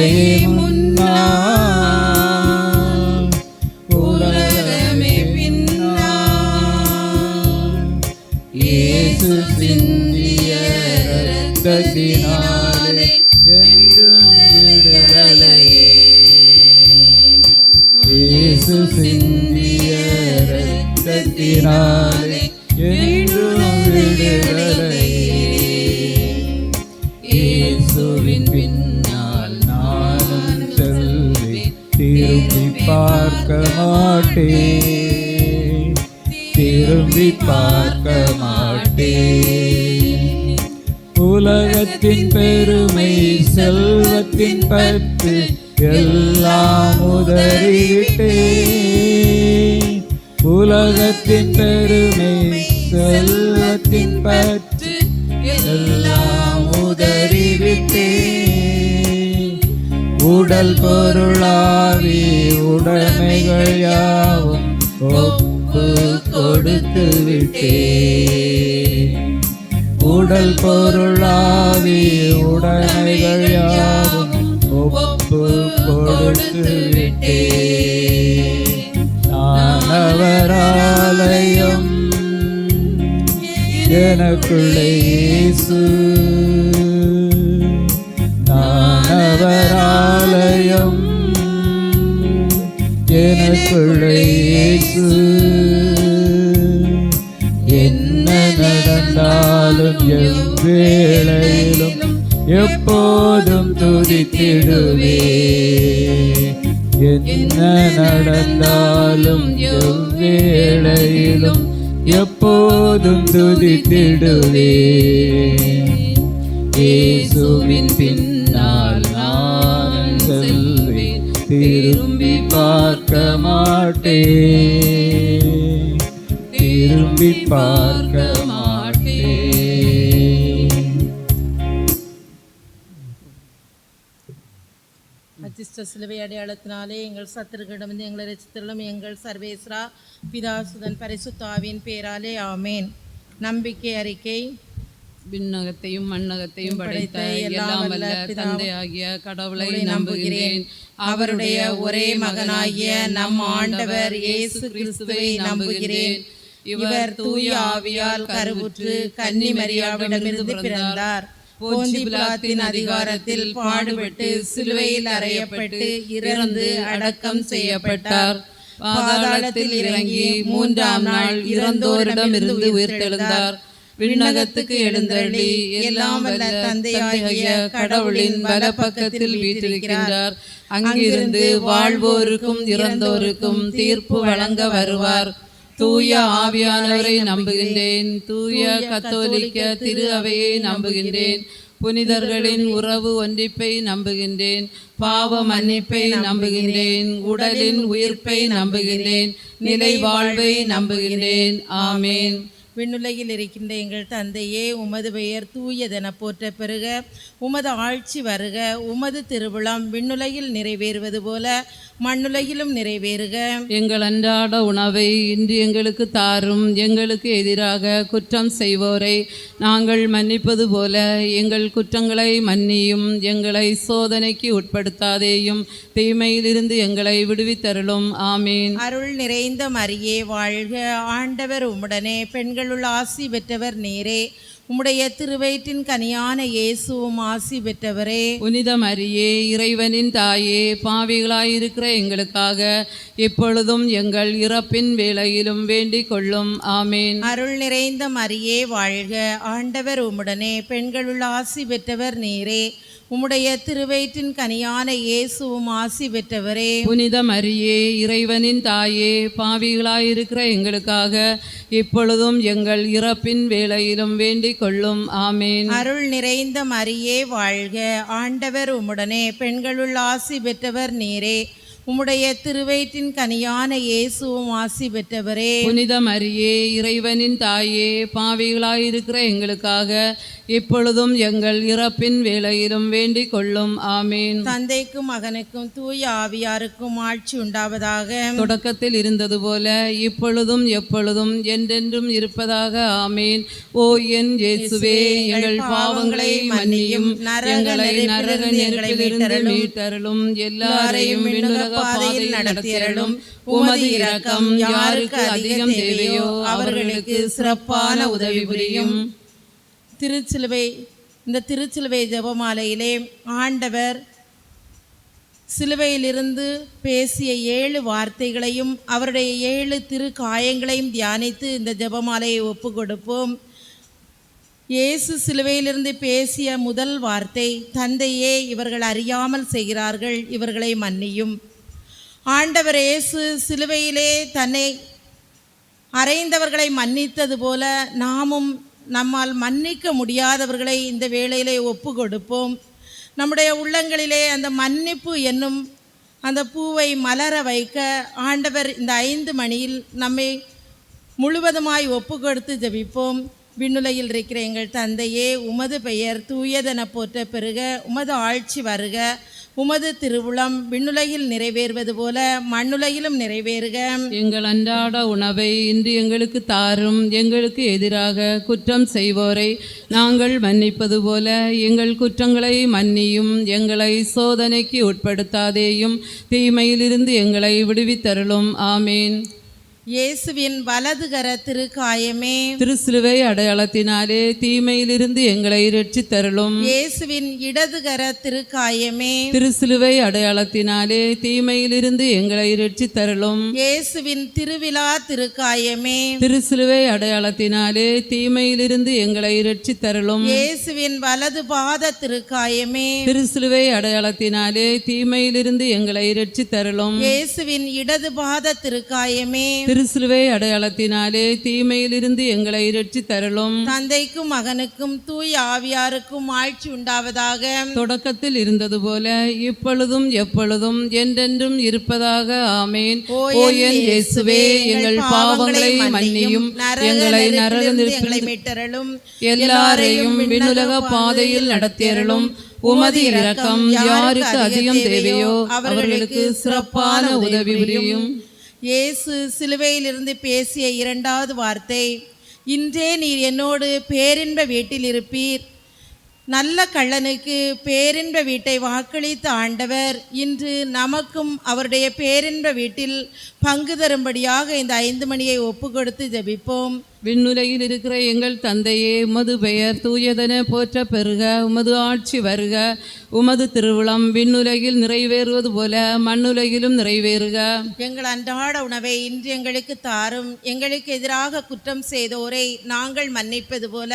உம்மையே முன்னால் உலகமே பின்னால் இயேசு சிந்திய இரத்தத்தினாலே என்றும் விடுதலையே இயேசு சிந்திய இரத்தத்தினாலே என்றும் விடுதலையே இயேசுவின் பின்னால் நானும் செல்வேன் திரும்பி பார்க்க மாட்டேன் திரும்பி பார்க்க மாட்டேன் உலகத்தின் பெருமை செல்வத்தின் பற்று எல்லாம் உதறிவிட்டேன் உலகத்தின் பெருமை செல்வத்தின் பற்று எல்லாம் உதறிவிட்டேன் உடல் பொருளாவி உடைமைகள் யாவும் ஒப்பு கொடுத்து விட்டேன் உடல் பொருளாவி உடைமைகள் யாவும் ஒப்பு கொடுத்து விட்டேன் நான் அவர் ஆலயம் எனக்குள்ளே இயேசு நான் அவர் ஆலயம் எனக்குள்ளே இயேசு என்ன நடந்தாலும் எவ்வேளையிலும் எப்போதும் துதித்திடுவே என்ன நடந்தாலும் எவ்வேளையிலும் எப்போதும் துதித்திடுவே இயேசுவின் பின்னால் நான் செல்வேன் திரும்பி பார்க்க மாட்டேன் திரும்பி பார்க்க மாட்டேன். அச்சிஷ்ட சிலுவை அடையாளத்தினாலே எங்கள் சத்துருக்களிடமிருந்து எங்களை ரட்சித்தருளும் எங்கள் சர்வேஸ்வரா பிதாசுதன் பரிசுத்தாவின் பேராலே ஆமேன். நம்பிக்கை அறிக்கை. விண்ணகத்தையும் மண்ணகத்தையும் படைத்த எல்லாம் வல்ல தந்தையாகிய கடவுளை நம்புகிறேன். அவருடைய ஒரே மகனாகிய நம் ஆண்டவர் இயேசு கிறிஸ்துவை நம்புகிறேன். இவர் தூய ஆவியால் கருவுற்று கன்னி மரியாவிடமிருந்து பிறந்தார். போந்தி பிலாத்தின் அதிகாரத்தில் பாடுபட்டு சிலுவையில் அறையப்பட்டு இறந்து அடக்கம் செய்யப்பட்டார். பாதாளத்தில் இறங்கி 3ஆம் நாள் இறந்தோரிடமிருந்து உயிர்த்தெழுந்தார். விண்ணகத்துக்கு எழுந்தருளி எல்லாம் வல்ல தந்தையாகிய கடவுளின் வலப்பக்கத்தில் வீற்றிருக்கின்றார். அங்கிருந்து வாழ்வோருக்கும் இறந்தோருக்கும் தீர்ப்பு வழங்க வருவார். தூய ஆவியானவரை நம்புகின்றேன். தூய கத்தோலிக்க திரு அவையை நம்புகின்றேன். புனிதர்களின் உறவு ஒன்றிப்பை நம்புகின்றேன். பாவ மன்னிப்பை நம்புகின்றேன். உடலின் உயிர்ப்பை நம்புகின்றேன். நிலை வாழ்வை நம்புகின்றேன். ஆமேன். விண்ணுலகில் இருக்கின்ற எங்கள் தந்தையே, உமது பெயர் தூயதென போற்ற பெறுக. உமது ஆட்சி வருக. உமது திருவிழம் விண்ணுலகில் நிறைவேறுவது போல மண்ணுலகிலும் நிறைவேறுக. எங்கள் அன்றாட உணவை இன்று எங்களுக்கு தாரும். எங்களுக்கு எதிராக குற்றம் செய்வோரை நாங்கள் மன்னிப்பது போல எங்கள் குற்றங்களை மன்னியும். எங்களை சோதனைக்கு உட்படுத்தாதேயும், தீமையிலிருந்து எங்களை விடுவித்தருளும். ஆமீன். அருள் நிறைந்த மரியே வாழ்க. ஆண்டவர் உம்முடனே, பெண்களுள் ஆசி பெற்றவர் நீரே. உம்முடைய திருவயிற்றின் கனியான இயேசுவும் ஆசி பெற்றவரே. புனித மரியே, இறைவனின் தாயே, பாவிகளாயிருக்கிற எங்களுக்காக இப்பொழுதும் எங்கள் இறப்பின் வேளையிலும் வேண்டிக் கொள்ளும். ஆமீன். அருள் நிறைந்த மரியே வாழ்க. ஆண்டவர் உம்முடனே, பெண்களுள் ஆசி பெற்றவர் நீரே. உம்முடைய திருவயிற்றின் கனியான இயேசுவும் ஆசி பெற்றவரே. புனித மரியே, இறைவனின் தாயே, பாவிகளாயிருக்கிற எங்களுக்காக இப்பொழுதும் எங்கள் இறப்பின் வேளையிலும் வேண்டிக் கொள்ளும். ஆமீன். அருள் நிறைந்த மரியே வாழ்க. ஆண்டவர் உம்முடனே, பெண்களுள் ஆசி பெற்றவர் நீரே. உம்முடைய திருவயிற்றின் கனியான இயேசுவும் ஆசி பெற்றவரே. புனித மரியே, இறைவனின் தாயே, பாவிகளாயிருக்கிற எங்களுக்காக இப்பொழுதும் எங்கள் இறப்பின் வேளையிலும் வேண்டிக் கொள்ளும். ஆமேன். தந்தைக்கும் மகனுக்கும் தூய ஆவியாருக்கும் ஆட்சி உண்டாவதாக. தொடக்கத்தில் இருந்தது போல இப்பொழுதும் எப்பொழுதும் என்றென்றும் இருப்பதாக. ஆமேன். ஓ என் இயேசுவே, எங்கள் பாவங்களை மன்னியும், எங்களை நரக நெருப்பிலிருந்து மீட்டருளும், எல்லாரையும் விண்ணுலக பாதையில் நடத்தியருளும். உமது இரக்கம் யாருக்கு அதிகம் தேவையோ அவர்களுக்கு சிறப்பான உதவி புரியும். இந்த திருச்சிலுவை ஜெபமாலையிலே ஆண்டவர் சிலுவையிலிருந்து பேசிய 7 வார்த்தைகளையும் அவருடைய 7 திருக்காயங்களையும் தியானித்து இந்த ஜெபமாலையை ஒப்பு கொடுப்போம். இயேசு சிலுவையிலிருந்து பேசிய முதல் வார்த்தை, தந்தையே, இவர்கள் அறியாமல் செய்கிறார்கள், இவர்களை மன்னியும். ஆண்டவர் இயேசு சிலுவையிலே தன்னை அறைந்தவர்களை மன்னித்தது போல நாமும் நம்மால் மன்னிக்க முடியாதவர்களை இந்த வேளையிலே ஒப்பு கொடுப்போம். நம்முடைய உள்ளங்களிலே அந்த மன்னிப்பு என்னும் அந்த பூவை மலர வைக்க ஆண்டவர் இந்த 5 மணியில் நம்மை முழுவதுமாய் ஒப்பு கொடுத்து ஜெபிப்போம். விண்ணுலகில் இருக்கிற எங்கள் தந்தையே, உமது பெயர் தூயதென போற்ற பெறுக, உமது ஆட்சி வருக, உமது திருவுளம் விண்ணுலகில் நிறைவேறுவது போல மண்ணுலகிலும் நிறைவேறுக. எங்கள் அன்றாட உணவை இன்று எங்களுக்கு தாரும். எங்களுக்கு எதிராக குற்றம் செய்வோரை நாங்கள் மன்னிப்பது போல எங்கள் குற்றங்களை மன்னியும். எங்களை சோதனைக்கு உட்படுத்தாதேயும், தீமையிலிருந்து எங்களை விடுவித்தருளும். ஆமேன். இயேசுவின் வலதுகர திருக்காயமே, திருசிலுவை அடையாளத்தினாலே தீமையிலிருந்து எங்களை இரட்சித்தருளும். இயேசுவின் இடதுகர திருக்காயமே, திருசிலுவை அடையாளத்தினாலே தீமையிலிருந்து எங்களை இரட்சித்தருளும். இயேசுவின் திருவிழா திருக்காயமே, திருசிலுவை அடையாளத்தினாலே தீமையிலிருந்து எங்களை இரட்சித்தருளும். இயேசுவின் வலது பாத திருக்காயமே, திருசிலுவை அடையாளத்தினாலே தீமையிலிருந்து எங்களை இரட்சித்தருளும். இயேசுவின் இடது பாத திருக்காயமே, திருசிலுவை அடையாளத்தினாலே தீமையிலிருந்து எங்களை இரட்சித்தருளும். தந்தைக்கும் மகனுக்கும் தூய ஆவியாருக்கும் ஆட்சி உண்டாவதாக. தொடக்கத்தில் இருந்தது போல இப்பொழுதும் எப்பொழுதும் என்றென்றும் இருப்பதாக. ஆமேன். ஓ என் இயேசுவே, எங்கள் பாவங்களை மன்னியும், எங்களை நரக நெருப்பிலிருந்து மீட்டருளும், எல்லாரையும் விண்ணுலக பாதையில் நடத்தியருளும். உமது இரக்கம் யாருக்கு அதிகம் தேவையோ அவர்களுக்கு சிறப்பான உதவி புரியும். இயேசு சிலுவையிலிருந்து பேசிய 2வது வார்த்தை, இன்றே நீர் என்னோடு பேரின்ப வீட்டில் இருப்பீர். நல்ல கள்ளனுக்கு பேரின்ப வீட்டை வாக்களித்த ஆண்டவர் இன்று நமக்கும் அவருடைய பேரின்ப வீட்டில் பங்கு தரும்படியாக இந்த 5 மணியை ஒப்பு கொடுத்து ஜெபிப்போம். விண்ணுலகில் இருக்கிற எங்கள் தந்தையே, உமது பெயர் தூயதென போற்ற பெறுக, உமது ஆட்சி வருக, உமது திருவுளம் விண்ணுலகில் நிறைவேறுவது போல மண்ணுலகிலும் நிறைவேறுக. எங்கள் அன்றாட உணவை இன்று எங்களுக்கு தாரும். எங்களுக்கு எதிராக குற்றம் செய்தோரை நாங்கள் மன்னிப்பது போல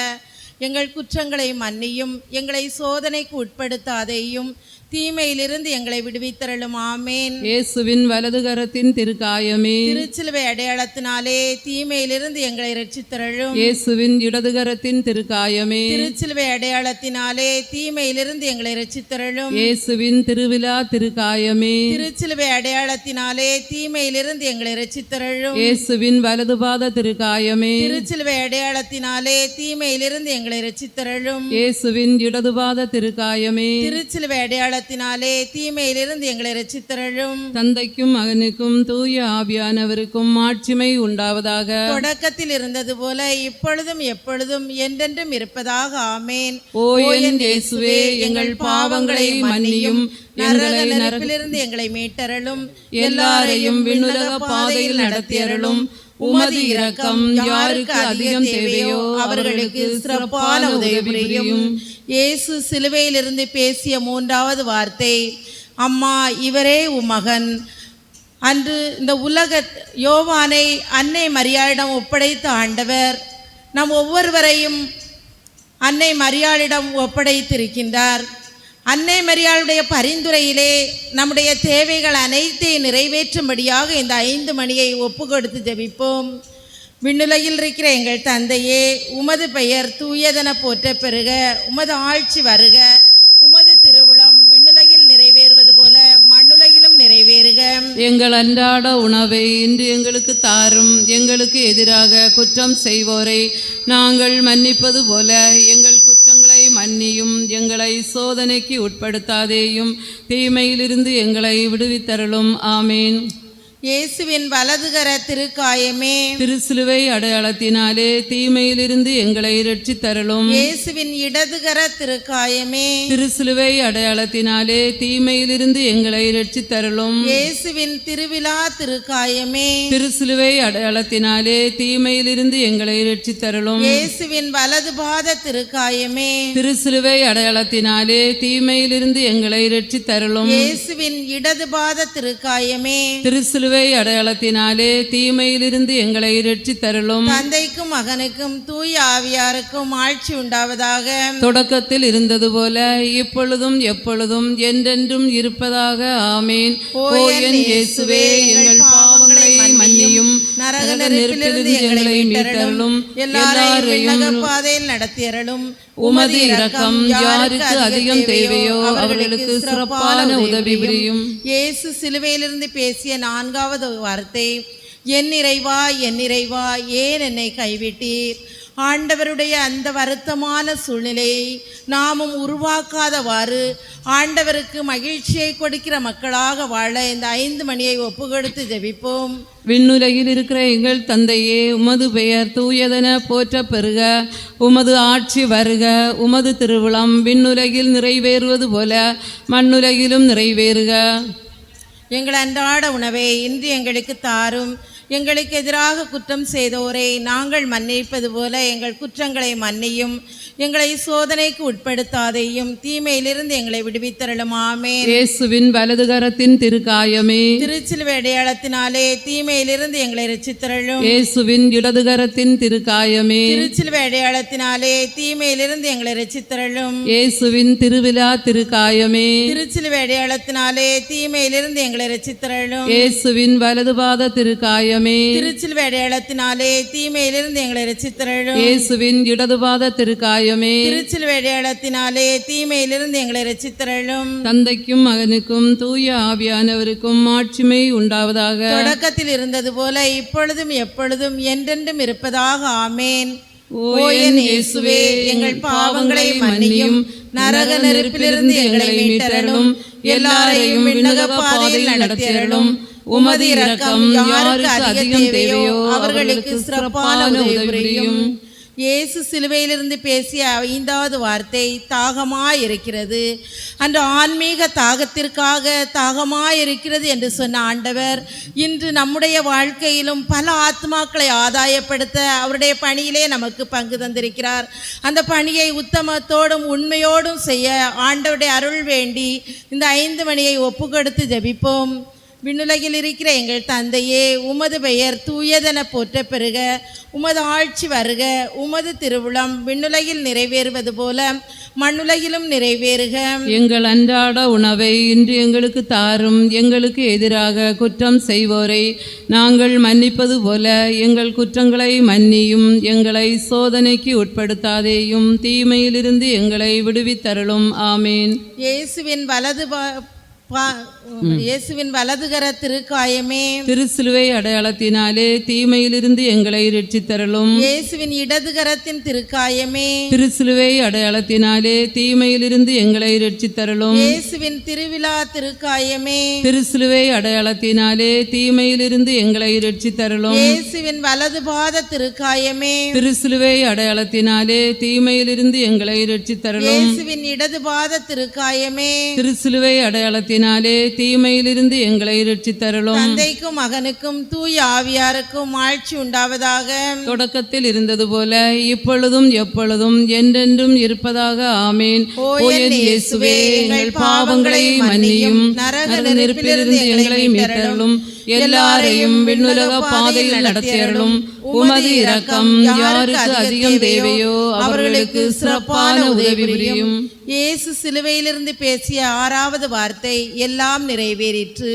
எங்கள் குற்றங்களை மன்னியும். எங்களை சோதனைக்கு உட்படுத்தாதேயும், தீமையிலிருந்து எங்களை விடுவித்தருளும். ஆமேன். இயேசுவின் வலதுகரத்தின் திருக்காயமே, திருச்சிலுவை அடையாளத்தினாலே தீமையிலிருந்து எங்களை இரட்சித்தருளும். இயேசுவின் இடதுகரத்தின் திருக்காயமே, திருச்சிலுவை அடையாளத்தினாலே தீமையிலிருந்து எங்களை இரட்சித்தருளும். இயேசுவின் திருவிழா திருக்காயமே, திருச்சிலுவை அடையாளத்தினாலே தீமையிலிருந்து எங்களை இரட்சித்தருளும். இயேசுவின் வலதுபாத திருக்காயமே, திருச்சிலுவை அடையாளத்தினாலே தீமையிலிருந்து எங்களை இரட்சித்தருளும். இயேசுவின் இடதுபாத திருக்காயமே, திருச்சிலுவை அடையாள தீமையிலிருந்து எங்களை இரட்சித்தருளும். தந்தைக்கும் மகனுக்கும் தூய ஆவியானவருக்கும் மாட்சிமை உண்டாவதாக. தொடக்கத்தில் இருந்தது போல இப்பொழுதும் எப்பொழுதும் என்றென்றும் இருப்பதாக. ஆமேன். ஓ என் இயேசுவே, எங்கள் பாவங்களை மன்னியும், நரக நெருப்பிலிருந்து எங்களை மீட்டருளும், எல்லாரையும் விண்ணுலக பாதையில் நடத்தியருளும். உமது இரக்கம் யாருக்கு அதிகம் தேவையோ அவர்களுக்கு சிறப்பான உதவி புரியும். இயேசு சிலுவையிலிருந்து பேசிய 3வது வார்த்தை, அம்மா, இவரே உம் மகன். அன்று இந்த உலக யோவானை அன்னை மரியாளிடம் ஒப்படைத்த ஆண்டவர் நம் ஒவ்வொருவரையும் அன்னை மரியாளிடம் ஒப்படைத்திருக்கின்றார். அன்னை மரியாளுடைய பரிந்துரையிலே நம்முடைய தேவைகள் அனைத்தையும் நிறைவேற்றும்படியாக இந்த 5 மணியை ஒப்பு கொடுத்து ஜெபிப்போம். விண்ணுலகில் இருக்கிற எங்கள் தந்தையே, உமது பெயர் தூயதென போற்ற பெறுக, உமது ஆட்சி வருக, உமது திருவுளம் விண்ணுலகில் நிறைவேறுவது போல மண்ணுலகிலும் நிறைவேறுக. எங்கள் அன்றாட உணவை இன்று எங்களுக்கு தாரும். எங்களுக்கு எதிராக குற்றம் செய்வோரை நாங்கள் மன்னிப்பது போல எங்கள் குற்றங்களை மன்னியும் எங்களை சோதனைக்கு உட்படுத்தாதேயும் தீமையிலிருந்து எங்களை விடுவித்தருளும். ஆமேன். இயேசுவின் வலதுகர திருக்காயமே, திருசிலுவை அடையாளத்தினாலே தீமையிலிருந்து எங்களை இரட்சித்தருளும். இயேசுவின் இடதுகர திருக்காயமே, திருசிலுவை அடையாளத்தினாலே தீமையிலிருந்து எங்களை இரட்சித்தருளும். இயேசுவின் திருவிழா திருக்காயமே, திருசிலுவை அடையாளத்தினாலே தீமையிலிருந்து எங்களை இரட்சித்தருளும். இயேசுவின் வலதுபாத திருக்காயமே, திருசிலுவை அடையாளத்தினாலே தீமையிலிருந்து எங்களை இரட்சித்தருளும். இயேசுவின் இடதுபாத திருக்காயமே, திருசிலுவை அடையாளத்தினாலே தீமையிலிருந்து எங்களை இரட்சித்தருளும். தந்தைக்கும் மகனுக்கும் தூய ஆவியாருக்கும் ஆட்சி உண்டாவதாக. தொடக்கத்தில் இருந்தது போல இப்பொழுதும் எப்பொழுதும் என்றென்றும் இருப்பதாக. ஆமேன். ஓ என் இயேசுவே, எங்கள் பாவங்களை மன்னியும், நரக நெருப்பிலிருந்து எங்களை மீட்டருளும், எல்லாரையும் பாதையில் நடத்தியருளும். உமது இரக்கம் யாருக்கு அதிகம் தேவையோ அவர்களுக்கு சிறப்பான உதவி புரியும். இயேசு சிலுவையிலிருந்து பேசிய 4வது வார்த்தை, என் இறைவா என் இறைவா ஏன் என்னை கைவிட்டீர்? ஆண்டவருடைய அந்த வருத்தமான சூழ்நிலையை நாமும் உருவாக்காதவாறு ஆண்டவருக்கு மகிழ்ச்சியை கொடுக்கிற மக்களாக வாழ இந்த 5 மணியை ஒப்புக்கொடுத்து ஜெபிப்போம். விண்ணுலகில் இருக்கிற எங்கள் தந்தையே, உமது பெயர் தூயதென போற்ற பெறுக. உமது ஆட்சி வருக. உமது திருவுளம் விண்ணுலகில் நிறைவேறுவது போல மண்ணுலகிலும் நிறைவேறுக. எங்கள் அன்றாட உணவை இன்று எங்களுக்கு தாரும். எங்களுக்கு எதிராக குற்றம் செய்தோரை நாங்கள் மன்னிப்பது போல எங்கள் குற்றங்களை மன்னியும். எங்களை சோதனைக்கு உட்படுத்தாதேயும் தீமையிலிருந்து எங்களை விடுவித்தருளும். ஆமென். இயேசுவின் வலதுகரத்தின் திருக்காயமே, திருச்சிலுவை அடையாளத்தினாலே தீமையிலிருந்து எங்களை ரட்சித்தருளும். இயேசுவின் இடதுகரத்தின் திருக்காயமே, திருச்சிலுவை அடையாளத்தினாலே தீமையிலிருந்து எங்களை ரட்சித்தருளும். இயேசுவின் திருவிழா திருக்காயமே, திருச்சிலுவை அடையாளத்தினாலே தீமையிலிருந்து எங்களை ரட்சித்தருளும். இயேசுவின் வலதுபாத திருக்காயமே, திருச்சிலுவை அடையாளத்தினாலே தீமையிலிருந்து எங்களை ரட்சித்தருளும். இயேசுவின் இடதுபாத திருக்காயமே, திருச்சிலுவை அடையாளத்தினாலே தீமையிலிருந்து எங்களை ரட்சித்தருளும். தந்தைக்கும் மகனுக்கும் தூய ஆவியானவருக்கும் ஆட்சிமை உண்டாவதாக. தொடக்கத்தில் இருந்தது போல இப்பொழுதும் எப்பொழுதும் என்றென்றும் இருப்பதாக. ஆமேன். ஓ என் இயேசுவே, எங்கள் பாவங்களை மன்னியும், நரக நெருப்பிலிருந்து எங்களை மீட்டருளும், எல்லாரையும் விண்ணக பாதையில் நடத்தியருளும். உமது இரக்கம் யாருக்கு அதிகம் தேவையோ அவர்களுக்கு சிறப்பான உதவி புரியும். இயேசு சிலுவையிலிருந்து பேசிய 5வது வார்த்தை தாகமாயிருக்கிறது. அன்று ஆன்மீக தாகத்திற்காக தாகமாயிருக்கிறது என்று சொன்ன ஆண்டவர் இன்று நம்முடைய வாழ்க்கையிலும் பல ஆத்மாக்களை ஆதாயப்படுத்த அவருடைய பணியிலே நமக்கு பங்கு தந்திருக்கிறார். அந்த பணியை உத்தமத்தோடும் உண்மையோடும் செய்ய ஆண்டவருடைய அருள் வேண்டி இந்த 5 மணியை ஒப்புக்கொடுத்து ஜெபிப்போம். விண்ணுலகில் இருக்கிற எங்கள் தந்தையே, உமது பெயர் தூயதென போற்ற பெறுக. உமது ஆட்சி வருக. உமது திருவுளம் விண்ணுலகில் நிறைவேறுவது போல மண்ணுலகிலும் நிறைவேறுக. எங்கள் அன்றாட உணவை இன்று எங்களுக்கு தாரும். எங்களுக்கு எதிராக குற்றம் செய்வோரை நாங்கள் மன்னிப்பது போல எங்கள் குற்றங்களை மன்னியும். எங்களை சோதனைக்கு உட்படுத்தாதேயும் தீமையிலிருந்து எங்களை விடுவித்தருளும். ஆமேன். இயேசுவின் வலதுகர திருக்காயமே, திருசிலுவை அடையாளத்தினாலே தீமையிலிருந்து எங்களை இரட்சித்தருளும். இயேசுவின் இடதுகரத்தின் திருக்காயமே, திருசிலுவை அடையாளத்தினாலே தீமையிலிருந்து எங்களை இரட்சித்தருளும். இயேசுவின் திருவிழா திருக்காயமே, திருசிலுவை அடையாளத்தினாலே தீமையிலிருந்து எங்களை இரட்சித்தருளும். இயேசுவின் வலதுபாத திருக்காயமே, திருசிலுவை அடையாளத்தினாலே தீமையிலிருந்து எங்களை இரட்சித்தருளும். இயேசுவின் இடதுபாத திருக்காயமே, திருசிலுவை அடையாளத்தினாலே தீமையிலிருந்து எங்களை இரட்சித்தருளும். தந்தைக்கும் மகனுக்கும் தூய ஆவியாருக்கும் ஆட்சி உண்டாவதாக. தொடக்கத்தில் இருந்தது போல இப்பொழுதும் எப்பொழுதும் என்றென்றும் இருப்பதாக. ஆமேன். ஓ என் இயேசுவே, எங்கள் பாவங்களை மன்னியும், நரக நெருப்பிலிருந்து எங்களை மீட்டருளும், எல்லாரையும் விண்ணுலக பாதையில் நடத்தியருளும். உமது இரக்கம் யாருக்கு அதிகம் தேவையோ அவர்களுக்கு சிறப்பான உதவி புரியும். இயேசு சிலுவையிலிருந்து பேசிய 6வது வார்த்தை எல்லாம் நிறைவேறிற்று.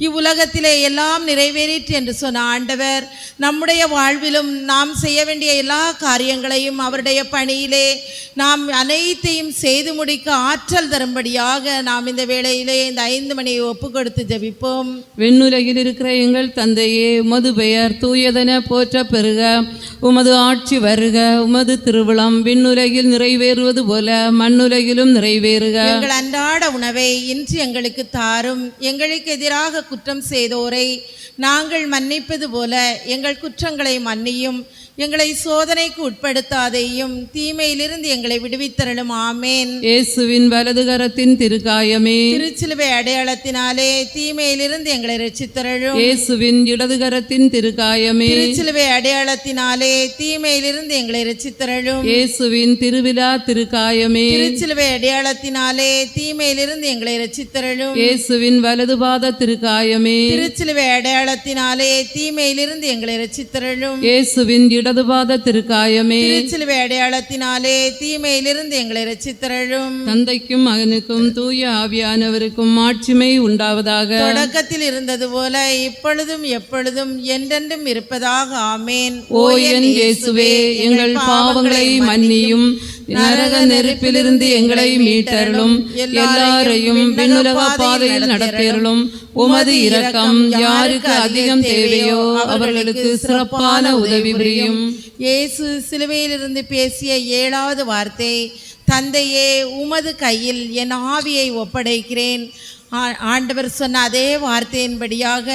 இவ்வுலகத்திலே எல்லாம் நிறைவேறிற்று என்று சொன்ன ஆண்டவர் நம்முடைய வாழ்விலும் நாம் செய்ய வேண்டிய எல்லா காரியங்களையும் அவருடைய பணியிலே நாம் அனைத்தையும் செய்து முடிக்க ஆற்றல் தரும்படியாக நாம் இந்த வேளையிலே இந்த 5 மணியை ஒப்புக்கொடுத்து ஜெபிப்போம். விண்ணுலகில் இருக்கிற எங்கள் தந்தையே, உமது பெயர் தூயதென போற்ற பெருக உமது ஆட்சி வருக உமது திருவிழம் விண்ணுலகில் நிறைவேறுவது போல மண்ணுலகிலும் நிறைவேறுக. எங்கள் அன்றாட உணவை இன்று எங்களுக்கு தாரும். எங்களுக்கு எதிராக குற்றம் செய்தோரை நாங்கள் மன்னிப்பது போல எங்கள் குற்றங்களை மன்னியும். எங்களை சோதனைக்கு உட்படுத்தாதேயும், தீமையிலிருந்து எங்களை விடுவித்தரலும். ஆமேன். இயேசுவின் வலதுகரத்தின் திருக்காயமே, திருச்சிலுவை அடையாளத்தினாலே தீமையிலிருந்து எங்களை ரட்சித்தரலும். இயேசுவின் இடதுகரத்தின் திருக்காயமே, திருச்சிலுவை அடையாளத்தினாலே தீமையிலிருந்து எங்களை ரட்சித்தரலும். இயேசுவின் திருவிழா திருக்காயமே, திருச்சிலுவை அடையாளத்தினாலே தீமையிலிருந்து எங்களை ரட்சித்தரலும். இயேசுவின் வலதுபாத திருக்காயமே, திருச்சிலுவை அடையாளத்தினாலே தீமையிலிருந்து எங்களை ரட்சித்தரலும். இயேசுவின் இடதுபாத திருக்காயமே, திருச்சிலுவை அடையாளத்தினாலே தீமையிலிருந்து எங்களை ரட்சித்தரலும். தந்தைக்கும் மகனுக்கும் தூய ஆவியானவருக்கும் மாட்சிமை உண்டாவதாக. தொடக்கத்தில் இருந்தது போல இப்பொழுதும் எப்பொழுதும் என்றென்றும் இருப்பதாக. ஆமேன். ஓ என் இயேசுவே, எங்கள் பாவங்களை மன்னியும், நரக நெருப்பிலிருந்து எங்களை மீட்டருளும், எல்லாரையும் விண்ணுலக பாதையில் நடத்தியருளும். உமது இரக்கம் யாருக்கு அதிகம் தேவையோ அவர்களுக்கு சிறப்பான உதவி புரியும். இயேசு சிலுவையிலிருந்து பேசிய 7வது வார்த்தை, தந்தையே உமது கையில் என் ஆவியை ஒப்படைக்கிறேன். ஆண்டவர் சொன்ன அதே வார்த்தையின்படியாக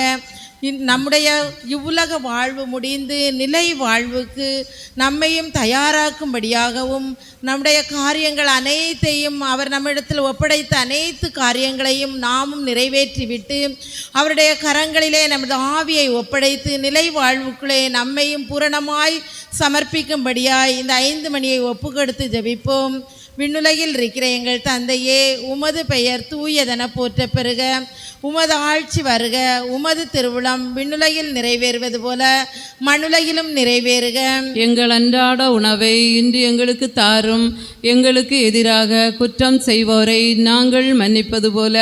நம்முடைய இவ்வுலக வாழ்வு முடிந்து நிலை வாழ்வுக்கு நம்மையும் தயாராக்கும்படியாகவும் நம்முடைய காரியங்கள் அனைத்தையும் அவர் நம்மிடத்தில் ஒப்படைத்த அனைத்து காரியங்களையும் நாமும் நிறைவேற்றிவிட்டு அவருடைய கரங்களிலே நமது ஆவியை ஒப்படைத்து நிலை வாழ்வுக்குள்ளே நம்மையும் பூரணமாய் சமர்ப்பிக்கும்படியாய் இந்த 5 மணியை ஒப்புக்கொடுத்து ஜெபிப்போம். விண்ணுலகில் இருக்கிற எங்கள் தந்தையே, உமது பெயர் தூயதென போற்ற பெறுக. உமது ஆட்சி வருக. உமது திருவுளம் விண்ணுலகில் நிறைவேறுவது போல மண்ணுலகிலும் நிறைவேறுக. எங்கள் அன்றாட உணவை இன்று எங்களுக்கு தாரும். எங்களுக்கு எதிராக குற்றம் செய்வோரை நாங்கள் மன்னிப்பது போல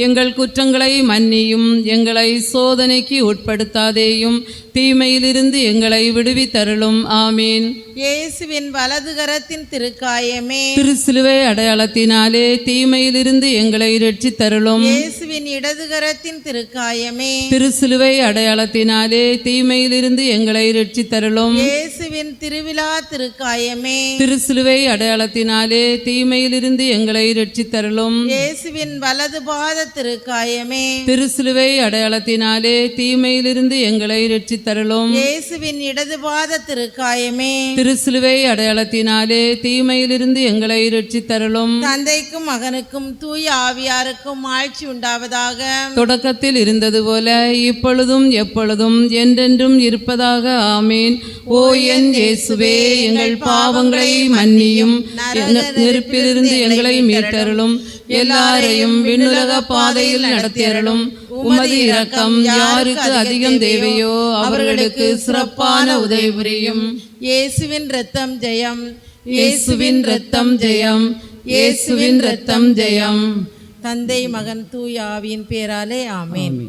எங்கள் குற்றங்களை மன்னியும். எங்களை சோதனைக்கு உட்படுத்தாதேயும், தீமையிலிருந்து எங்களை விடுவித்தருளும். ஆமீன். இயேசுவின் வலதுகரத்தின் திருக்காயமே, திருசிலுவை அடையாளத்தினாலே தீமையிலிருந்து எங்களை இரட்சித்தருளும். இயேசுவின் இடதுகரத்தின் திருக்காயமே, திருசிலுவை அடையாளத்தினாலே தீமையிலிருந்து எங்களை இரட்சித்தருளும். இயேசுவின் திருவிழா திருக்காயமே, திருசிலுவை அடையாளத்தினாலே தீமையிலிருந்து எங்களை இரட்சித்தருளும். இயேசுவின் வலதுபாத திருக்காயமே, திருசிலுவை அடையாளத்தினாலே தீமையிலிருந்து எங்களை இரட்சித்தருளும். இயேசுவின் இடதுபாத திருக்காயமே, திருசிலுவை அடையாளத்தினாலே தீமையிலிருந்து எங்களை இரட்சித்தருளும். தந்தைக்கும் மகனுக்கும் தூய ஆவியாருக்கும் ஆட்சி உண்டாவதாக. தொடக்கத்தில் இருந்தது போல இப்பொழுதும் எப்பொழுதும் என்றென்றும் இருப்பதாக. ஆமீன். ஓ என் இயேசுவே, எங்கள் பாவங்களை மன்னியும், நெருப்பிலிருந்து எங்களை மீட்டருளும், எல்லாரையும் விண்ணுலக பாதையில் நடத்தியருளும். உமது இரக்கம் யாருக்கு அதிகம் தேவையோ அவர்களுக்கு சிறப்பான உதவி புரியும். இயேசுவின் இரத்தம் ஜெயம், இயேசுவின் இரத்தம் ஜெயம், இயேசுவின் இரத்தம் ஜெயம். தந்தை மகன் தூய ஆவியின் பேராலே ஆமென்.